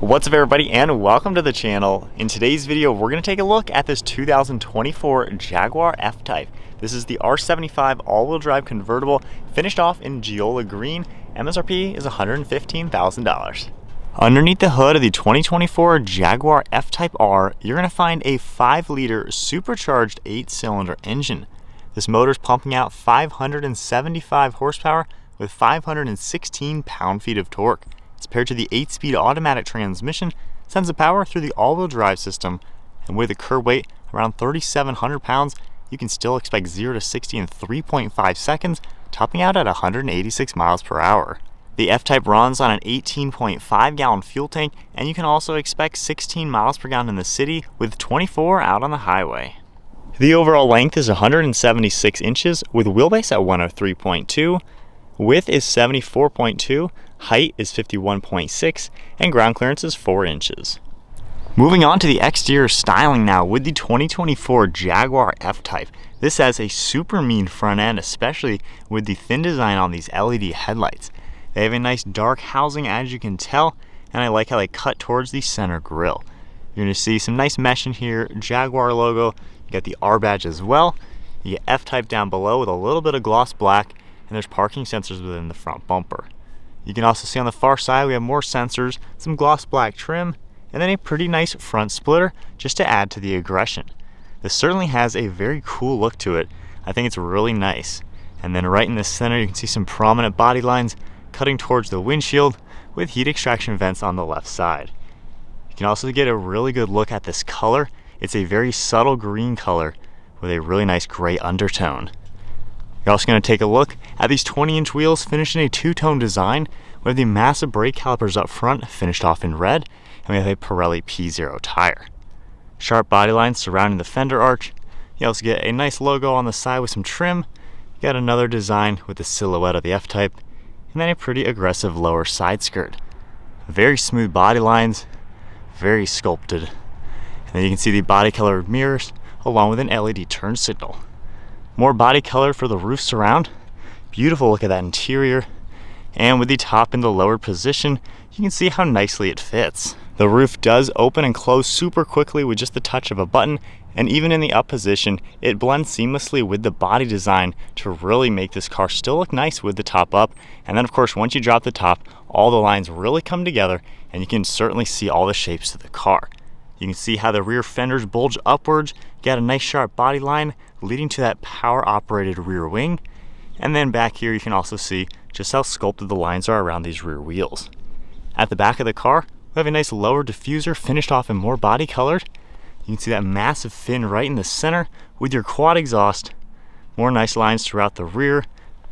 What's up everybody, and welcome to the channel. In today's video we're going to take a look at this 2024 Jaguar F-Type. This is the R75 all-wheel drive convertible, finished off in Giola Green. MSRP is $115,000. Underneath the hood of the 2024 Jaguar F-Type R, you're going to find a 5-liter supercharged 8-cylinder engine. This motor is pumping out 575 horsepower with 516 pound-feet of torque. It's paired to the 8-speed automatic transmission, sends the power through the all-wheel drive system, and with a curb weight around 3,700 pounds, you can still expect 0 to 60 in 3.5 seconds, topping out at 186 miles per hour. The F-Type runs on an 18.5-gallon fuel tank, and you can also expect 16 miles per gallon in the city with 24 out on the highway. The overall length is 176 inches with wheelbase at 103.2. Width is 74.2, height is 51.6, and ground clearance is 4 inches. Moving on to the exterior styling now with the 2024 Jaguar F-Type. This has a super mean front end, especially with the thin design on these LED headlights. They have a nice dark housing, as you can tell, and I like how they cut towards the center grille. You're going to see some nice mesh in here, Jaguar logo, you got the R badge as well. You get F-Type down below with a little bit of gloss black, and there's parking sensors within the front bumper. You can also see on the far side we have more sensors, some gloss black trim, and then a pretty nice front splitter just to add to the aggression. This certainly has a very cool look to it. I think it's really nice. And then right in the center you can see some prominent body lines cutting towards the windshield with heat extraction vents on the left side. You can also get a really good look at this color. It's a very subtle green color with a really nice gray undertone. You're also going to take a look at these 20-inch wheels finished in a two-tone design. We have the massive brake calipers up front finished off in red, and we have a Pirelli P0 tire. Sharp body lines surrounding the fender arch. You also get a nice logo on the side with some trim. You got another design with the silhouette of the F-Type, and then a pretty aggressive lower side skirt. Very smooth body lines, very sculpted. And then you can see the body color mirrors along with an LED turn signal. More body color for the roof surround. Beautiful look at that interior. And with the top in the lowered position, you can see how nicely it fits. The roof does open and close super quickly with just the touch of a button, and even in the up position, it blends seamlessly with the body design to really make this car still look nice with the top up. And then of course, once you drop the top, all the lines really come together, and you can certainly see all the shapes of the car. You can see how the rear fenders bulge upwards, get a nice sharp body line leading to that power operated rear wing. And then back here you can also see just how sculpted the lines are around these rear wheels. At the back of the car, we have a nice lower diffuser finished off in more body colored. You can see that massive fin right in the center with your quad exhaust. More nice lines throughout the rear.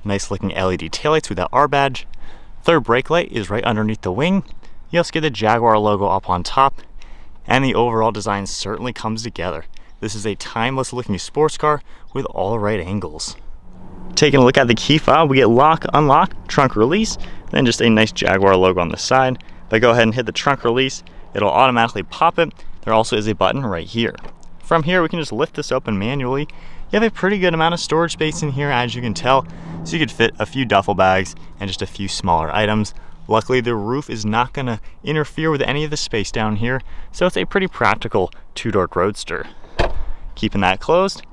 Nice looking LED taillights with that R badge. Third brake light is right underneath the wing. You also get the Jaguar logo up on top. And the overall design certainly comes together. This is a timeless looking sports car with all the right angles. Taking a look at the key fob, we get lock, unlock, trunk release, then just a nice Jaguar logo on the side. If I go ahead and hit the trunk release, it'll automatically pop it. There also is a button right here. From here, we can just lift this open manually. You have a pretty good amount of storage space in here, as you can tell, so you could fit a few duffel bags and just a few smaller items. Luckily, the roof is not going to interfere with any of the space down here, so it's a pretty practical two-door roadster. Keeping that closed,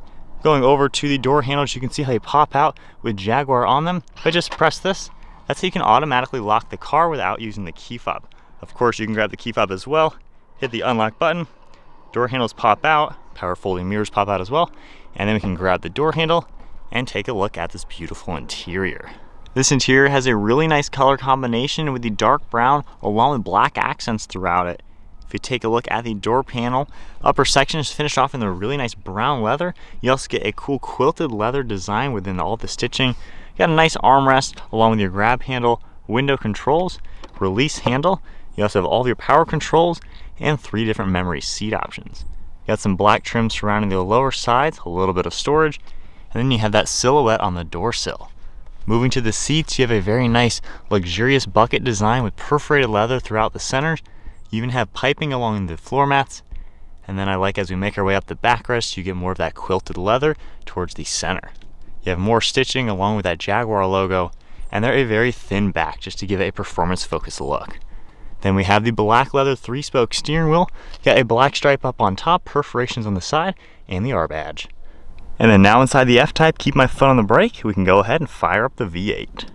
going over to the door handles, you can see how they pop out with Jaguar on them. If I just press this, that's how you can automatically lock the car without using the key fob. Of course, you can grab the key fob as well, hit the unlock button, door handles pop out, power folding mirrors pop out as well, and then we can grab the door handle and take a look at this beautiful interior. This interior has a really nice color combination with the dark brown along with black accents throughout it. If you take a look at the door panel, upper section is finished off in the really nice brown leather. You also get a cool quilted leather design within all the stitching. You got a nice armrest along with your grab handle, window controls, release handle. You also have all of your power controls and 3 different memory seat options. You got some black trim surrounding the lower sides, a little bit of storage, and then you have that silhouette on the door sill. Moving to the seats, you have a very nice luxurious bucket design with perforated leather throughout the center. You even have piping along the floor mats. And then I like, as we make our way up the backrest, you get more of that quilted leather towards the center. You have more stitching along with that Jaguar logo, and they're a very thin back just to give it a performance focused look. Then we have the black leather 3-spoke steering wheel. Got a black stripe up on top, perforations on the side, and the R badge. And then now inside the F-Type, keep my foot on the brake, we can go ahead and fire up the V8.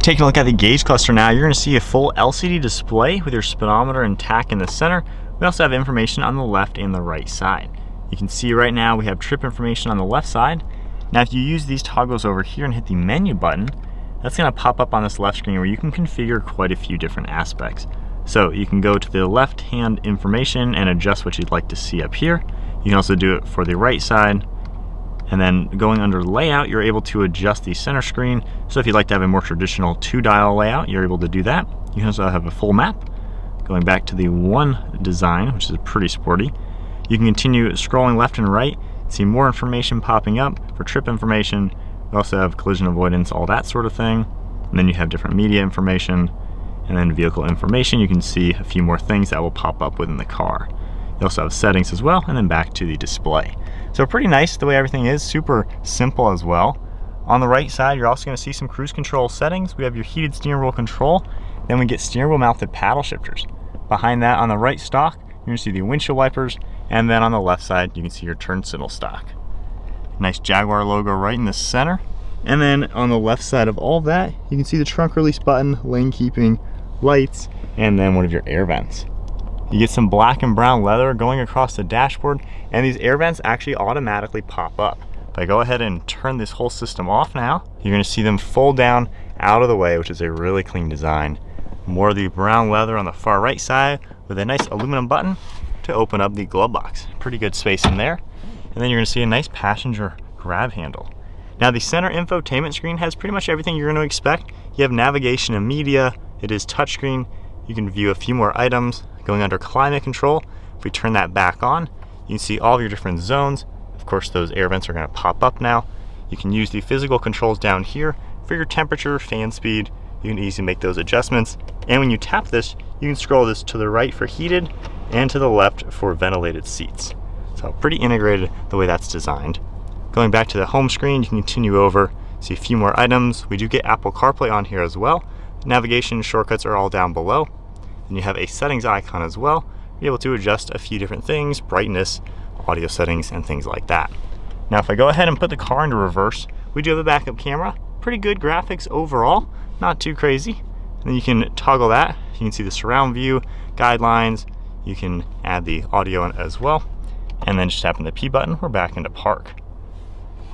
Taking a look at the gauge cluster now, you're going to see a full LCD display with your speedometer and tach in the center. We also have information on the left and the right side. You can see right now we have trip information on the left side. Now if you use these toggles over here and hit the menu button, that's going to pop up on this left screen where you can configure quite a few different aspects. So you can go to the left hand information and adjust what you'd like to see up here. You can also do it for the right side. And then going under layout, you're able to adjust the center screen. So if you'd like to have a more traditional 2-dial layout, you're able to do that. You can also have a full map. Going back to the one design, which is pretty sporty. You can continue scrolling left and right, see more information popping up for trip information. We also have collision avoidance, all that sort of thing. And then you have different media information, and then vehicle information. You can see a few more things that will pop up within the car. You also have settings as well, and then back to the display. So pretty nice the way everything is, super simple as well. On the right side, you're also going to see some cruise control settings. We have your heated steering wheel control, then we get steering wheel mounted paddle shifters. Behind that on the right stalk, you're going to see the windshield wipers, and then on the left side, you can see your turn signal stock. Nice Jaguar logo right in the center. And then on the left side of all of that, you can see the trunk release button, lane keeping, lights, and then one of your air vents. You get some black and brown leather going across the dashboard, and these air vents actually automatically pop up. If I go ahead and turn this whole system off now, you're going to see them fold down out of the way, which is a really clean design. More of the brown leather on the far right side with a nice aluminum button to open up the glove box. Pretty good space in there. And then you're going to see a nice passenger grab handle. Now the center infotainment screen has pretty much everything you're going to expect. You have navigation and media. It is touchscreen. You can view a few more items. Going under climate control, if we turn that back on, you can see all of your different zones. Of course, those air vents are going to pop up now. You can use the physical controls down here for your temperature, fan speed. You can easily make those adjustments. And when you tap this, you can scroll this to the right for heated and to the left for ventilated seats. So pretty integrated the way that's designed. Going back to the home screen, you can continue over, see a few more items. We do get Apple CarPlay on here as well. Navigation shortcuts are all down below. And you have a settings icon as well. You're able to adjust a few different things, brightness, audio settings, and things like that. Now if I go ahead and put the car into reverse, we do have a backup camera. Pretty good graphics overall, not too crazy. And then you can toggle that. You can see the surround view, guidelines. You can add the audio in as well. And then just tapping the P button, we're back into park.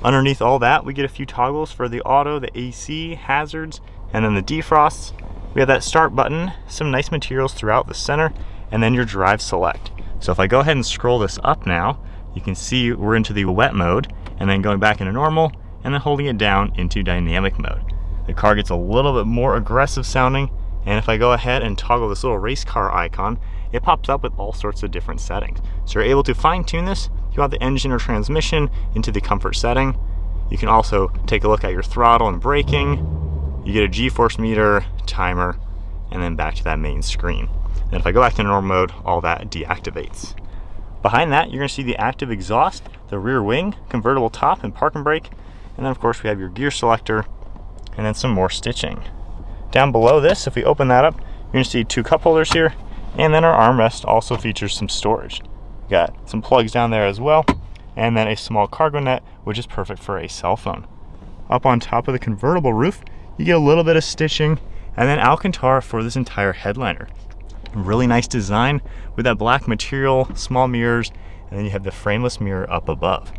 Underneath all that, we get a few toggles for the auto, the AC, hazards, and then the defrosts. We have that start button, some nice materials throughout the center, and then your drive select. So if I go ahead and scroll this up now, you can see we're into the wet mode, and then going back into normal, and then holding it down into dynamic mode. The car gets a little bit more aggressive sounding, and if I go ahead and toggle this little race car icon, it pops up with all sorts of different settings. So you're able to fine tune this. If you want the engine or transmission into the comfort setting. You can also take a look at your throttle and braking. You get a G-force meter, timer, and then back to that main screen. And if I go back to normal mode, all that deactivates. Behind that, you're going to see the active exhaust, the rear wing, convertible top, and park and brake. And then of course we have your gear selector, and then some more stitching. Down below this, if we open that up, you're going to see 2 cup holders here, and then our armrest also features some storage. We got some plugs down there as well, and then a small cargo net, which is perfect for a cell phone. Up on top of the convertible roof, you get a little bit of stitching, and then Alcantara for this entire headliner. Really nice design with that black material, small mirrors, and then you have the frameless mirror up above.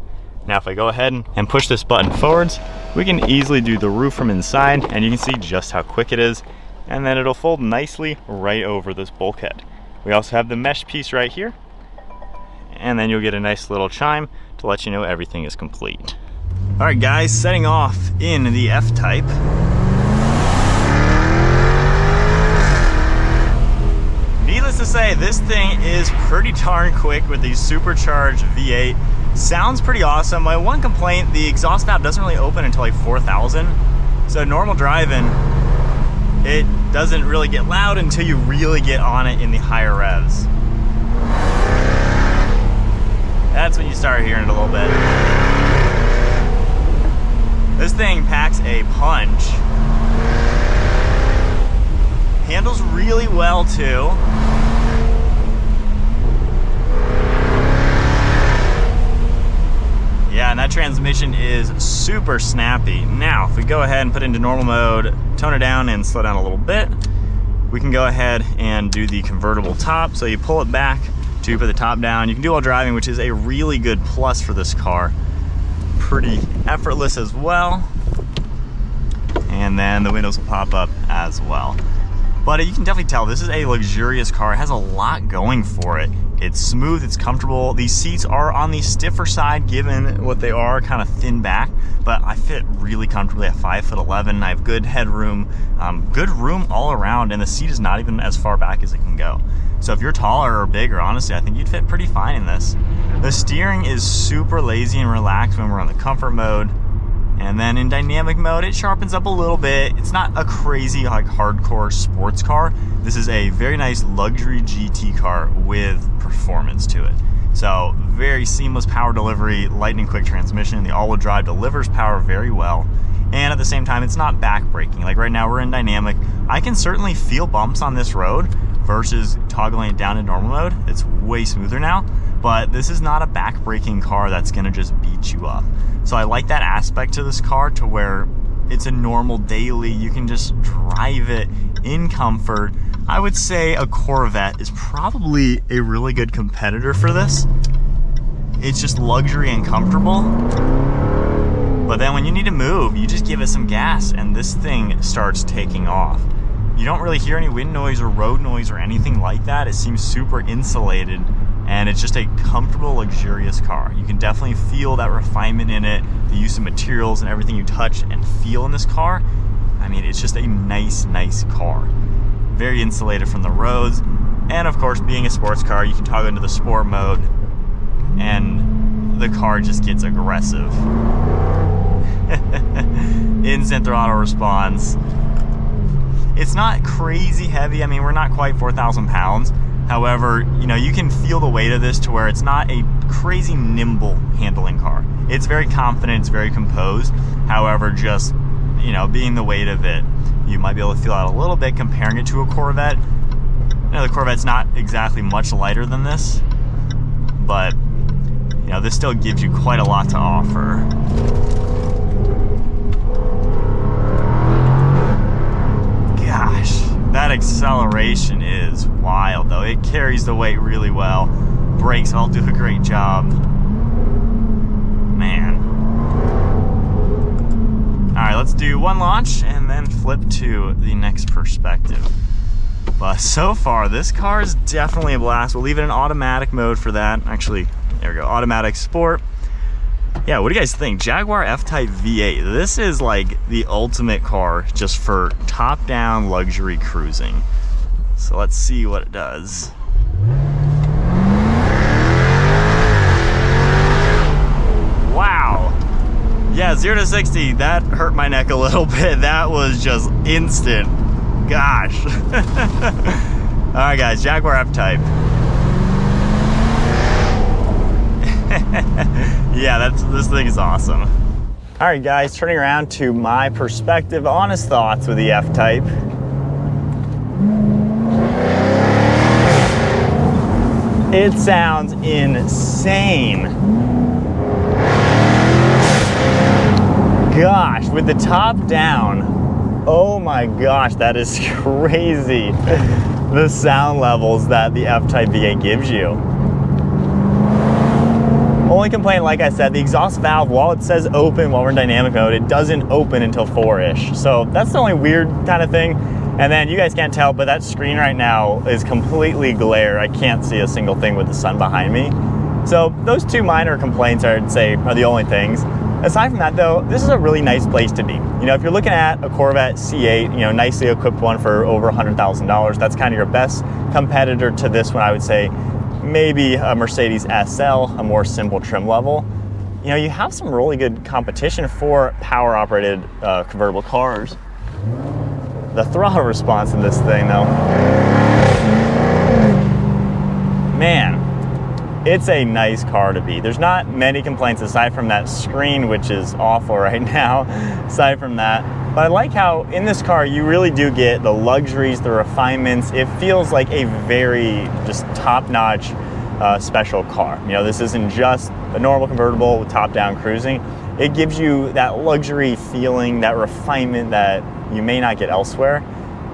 Now if I go ahead and push this button forwards, we can easily do the roof from inside, and you can see just how quick it is, and then it'll fold nicely right over this bulkhead. We also have the mesh piece right here, and then you'll get a nice little chime to let you know everything is complete. All right guys, setting off in the F-Type. Needless to say, this thing is pretty darn quick with the supercharged V8. Sounds pretty awesome. My one complaint, the exhaust valve doesn't really open until like 4,000. So normal driving, it doesn't really get loud until you really get on it in the higher revs. That's when you start hearing it a little bit. This thing packs a punch. Handles really well too. Yeah, and that transmission is super snappy. Now, if we go ahead and put it into normal mode, tone it down and slow down a little bit, we can go ahead and do the convertible top. So you pull it back to put the top down. You can do while driving, which is a really good plus for this car. Pretty effortless as well. And then the windows will pop up as well. But you can definitely tell this is a luxurious car. It has a lot going for it. It's smooth, it's comfortable. These seats are on the stiffer side given what they are, kind of thin back, but I fit really comfortably at 5'11". I have good headroom, good room all around, and the seat is not even as far back as it can go. So if you're taller or bigger, honestly, I think you'd fit pretty fine in this. The steering is super lazy and relaxed when we're on the comfort mode. And then in dynamic mode, it sharpens up a little bit. It's not a crazy, like, hardcore sports car. This is a very nice luxury GT car with performance to it. So very seamless power delivery, lightning quick transmission. The all-wheel drive delivers power very well. And at the same time, it's not back-braking. Like right now, we're in dynamic. I can certainly feel bumps on this road versus toggling it down in normal mode. It's way smoother now. But this is not a back-braking car that's gonna just beat you up. So I like that aspect to this car, to where it's a normal daily, you can just drive it in comfort. I would say a Corvette is probably a really good competitor for this. It's just luxury and comfortable. But then when you need to move, you just give it some gas and this thing starts taking off. You don't really hear any wind noise or road noise or anything like that. It seems super insulated. And it's just a comfortable, luxurious car. You can definitely feel that refinement in it, the use of materials and everything you touch and feel in this car. I mean, it's just a nice, nice car. Very insulated from the roads. And of course, being a sports car, you can toggle into the sport mode and the car just gets aggressive. Instant throttle response. It's not crazy heavy. I mean, we're not quite 4,000 pounds. However, you know, you can feel the weight of this to where it's not a crazy nimble handling car. It's very confident, it's very composed. However, just, you know, being the weight of it, you might be able to feel out a little bit comparing it to a Corvette. You know, the Corvette's not exactly much lighter than this, but, you know, this still gives you quite a lot to offer. Gosh. That acceleration is wild though. It carries the weight really well. Brakes all do a great job. Man. All right, let's do one launch and then flip to the next perspective. But so far, this car is definitely a blast. We'll leave it in automatic mode for that. Actually, there we go, automatic sport. Yeah, what do you guys think? Jaguar F-Type V8. This is like the ultimate car just for top-down luxury cruising. So let's see what it does. Wow. Yeah, 0 to 60, that hurt my neck a little bit. That was just instant. Gosh. All right, guys, Jaguar F-Type. Yeah, this thing is awesome. All right, guys, turning around to my perspective, honest thoughts with the F-Type. It sounds insane. Gosh, with the top down, oh my gosh, that is crazy. The sound levels that the F-Type V8 gives you. Only complaint, like I said, the exhaust valve, while it says open while we're in dynamic mode, it doesn't open until 4-ish. So that's the only weird kind of thing. And then you guys can't tell, but that screen right now is completely glare. I can't see a single thing with the sun behind me. So those two minor complaints, I'd say, are the only things. Aside from that though, this is a really nice place to be. You know, if you're looking at a Corvette C8, you know, nicely equipped one for over $100,000, that's kind of your best competitor to this one, I would say. Maybe a Mercedes SL, a more simple trim level. you know, you have some really good competition for power operated convertible cars. The throttle response in this thing though, man, it's a nice car to beat. There's not many complaints aside from that screen, which is awful right now, aside from that. But I like how in this car, you really do get the luxuries, the refinements. It feels like a very just top-notch special car. You know, this isn't just a normal convertible with top-down cruising. It gives you that luxury feeling, that refinement that you may not get elsewhere.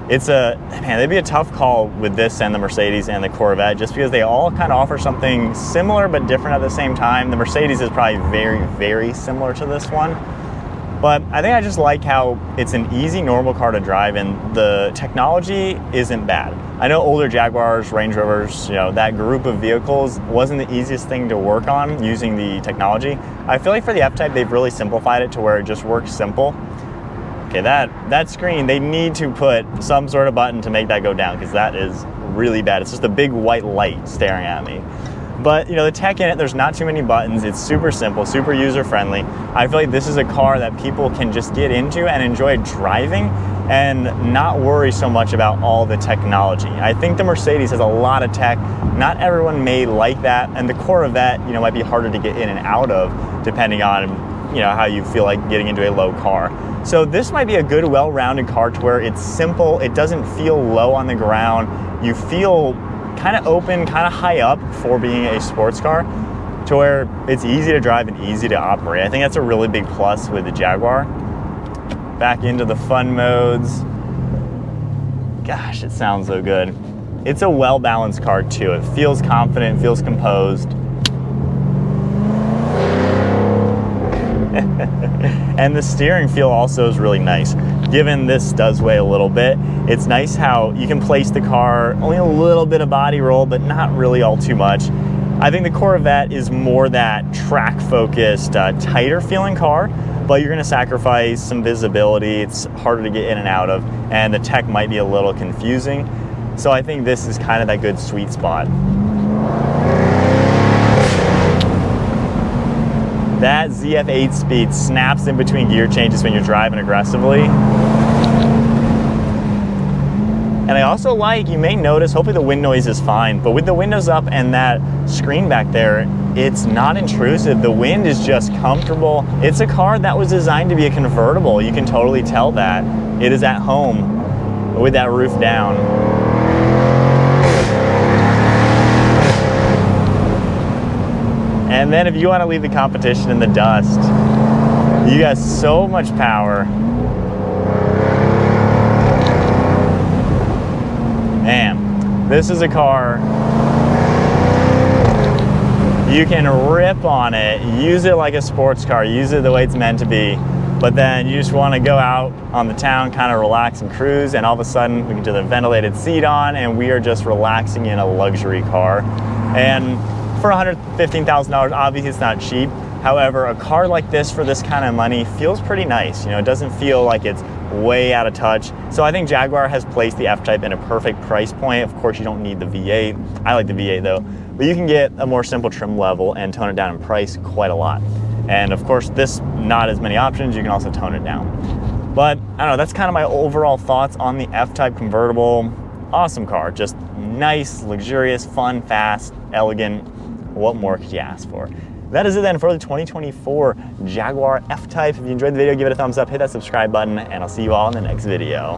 It's man, it'd be a tough call with this and the Mercedes and the Corvette, just because they all kind of offer something similar but different at the same time. The Mercedes is probably very, very similar to this one. But I think I just like how it's an easy, normal car to drive, and the technology isn't bad. I know older Jaguars, Range Rovers, you know, that group of vehicles wasn't the easiest thing to work on using the technology. I feel like for the F-Type, they've really simplified it to where it just works simple. Okay, that screen, they need to put some sort of button to make that go down, because that is really bad. It's just a big white light staring at me. But you know, the tech in it, there's not too many buttons. It's super simple, super user-friendly. I feel like this is a car that people can just get into and enjoy driving and not worry so much about all the technology. I think the Mercedes has a lot of tech. Not everyone may like that, and the Corvette, you know, might be harder to get in and out of depending on, you know, how you feel like getting into a low car. So this might be a good, well-rounded car to where it's simple, it doesn't feel low on the ground, you feel kind of open, kind of high up for being a sports car, to where it's easy to drive and easy to operate. I think that's a really big plus with the Jaguar. Back into the fun modes. Gosh, it sounds so good. It's a well-balanced car too. It feels confident, feels composed. And the steering feel also is really nice. Given this does weigh a little bit, it's nice how you can place the car, only a little bit of body roll, but not really all too much. I think the Corvette is more that track-focused, tighter feeling car, but you're gonna sacrifice some visibility. It's harder to get in and out of, and the tech might be a little confusing. So I think this is kind of that good sweet spot. That ZF8 speed snaps in between gear changes when you're driving aggressively. And I also like, you may notice, hopefully the wind noise is fine, but with the windows up and that screen back there, it's not intrusive. The wind is just comfortable. It's a car that was designed to be a convertible. You can totally tell that. It is at home with that roof down. And then if you want to leave the competition in the dust, you got so much power. Man, this is a car, you can rip on it, use it like a sports car, use it the way it's meant to be, but then you just want to go out on the town, kind of relax and cruise, and all of a sudden we can do the ventilated seat on, and we are just relaxing in a luxury car. And for $115,000, obviously it's not cheap. However, a car like this for this kind of money feels pretty nice. You know, it doesn't feel like it's way out of touch. So I think Jaguar has placed the F-Type in a perfect price point. Of course, you don't need the V8. I like the V8 though, but you can get a more simple trim level and tone it down in price quite a lot. And of course, this, not as many options, you can also tone it down. But I don't know, that's kind of my overall thoughts on the F-Type convertible. Awesome car, just nice, luxurious, fun, fast, elegant. What more could you ask for? That is it then for the 2024 Jaguar F-Type. If you enjoyed the video, give it a thumbs up, hit that subscribe button, and I'll see you all in the next video.